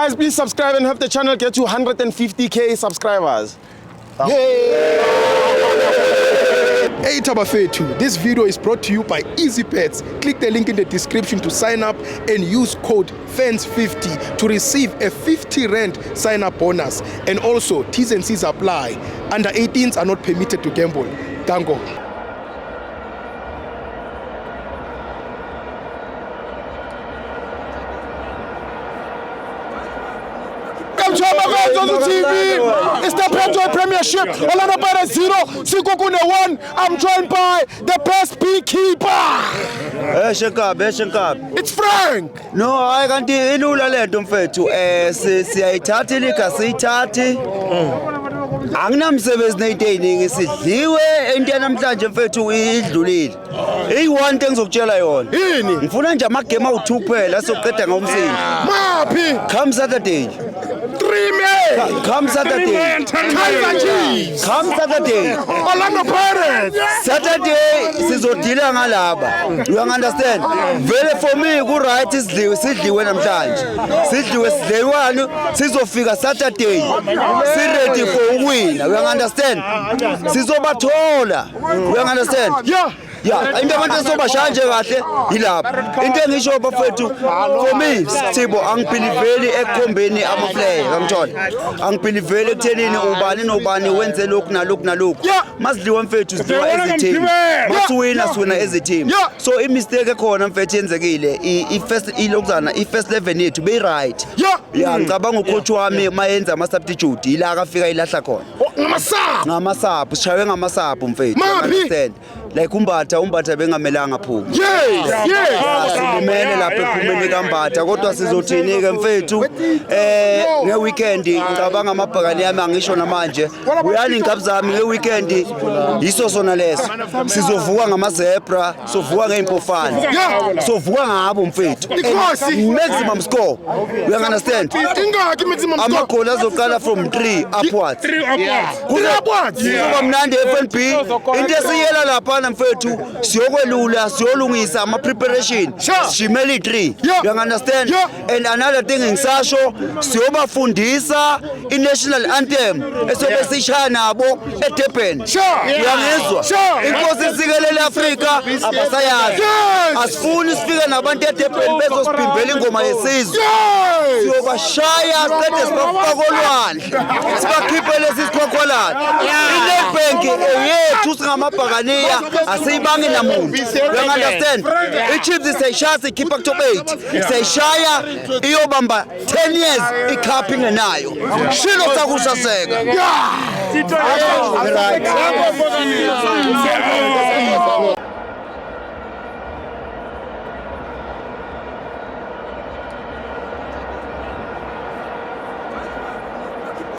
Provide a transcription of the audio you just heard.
Guys, please subscribe and help the channel get to 150k subscribers. Hey Tabafethu, this video is brought to you by EasyPets. Click the link in the description to sign up and use code FANS50 to receive a 50 Rand sign-up bonus. And also, T's and C's apply. Under 18s are not permitted to gamble. Dango. It's the Petro Premiership. Orlando Pirates 0, Sikukune 1. I'm joined by the best beekeeper. It's Frank. No, I can't ilula lento mfethu siyayithatha ilika siyithathi anginamsebenzi neyiningi sidliwe into namhlanje mfethu idlulile eyi1 into engizokutshela yona yini ngifuna nje amagame awu2 kuphela soqeda ngomsini maphi come Saturday 3 May. Come Saturday. Come Saturday. Orlando Pirates. Saturday sizodila ngalaba. You understand? Vele for me ku right sidliwe namhlanje. Sidliwe sidlewano sizofika Saturday. Si ready for win. You understand? Sizobathola. You understand? Yeah. Yeah, into abantu sobashanje kahle yilapha. Into engisho bafethu for me Sibo angibeliveli ekukhombeni ama player ngithola. Angibeliveli ekuthenini ubani nobani wenze lokhu nalokhu nalokhu. Masidliwa mfethu sidliwa as a team. Masiwina siwina as a team. So I mistake ekhona mfethu yenzekile i first 11 yethu be right. Yeah, ngicabanga ucoach wami mayenza ama substitute ila akafika ilahla khona. Ngamasapu sishawe ngamasapu mfethu. Understand? Like umbatha bengamelanga phuma. Yes. Silimele lapha ephumeni kaMbatha kodwa sizothini ke mfethu nge weekend ngicabanga amabhakani yami angisho namanje uyani ngabzami nge weekend yiso sona leso sizovuka ngamazebra sovuka ngeimpofana sovuka ngabo mfethu maximum score you understand ingaki maximum score amagoli azoqala from 3 upwards kuba mnandi FNB into esiyela lapha mfethu siyokwelula siyolungisa ama preparation shimeli 3 you understand and another thing ngisasho siyobafundisa i national anthem esobe sishaya nabo eDurban uyangizwa inkosi sikelele Africa abasayazi asifuni sifike nabantu eDurban bezosiphimbela ingoma yesizwe siyobashaya qede sibafakolwane sibakhiphe lesi sikhokholana iNedbank yethu singamabhakaniya asiyibangi namuntu you understand iChiefs siyashaya sikhipha ku top 8 siyashaya iyobamba 10 years ikhaphi ngenayo shilo sakusaseka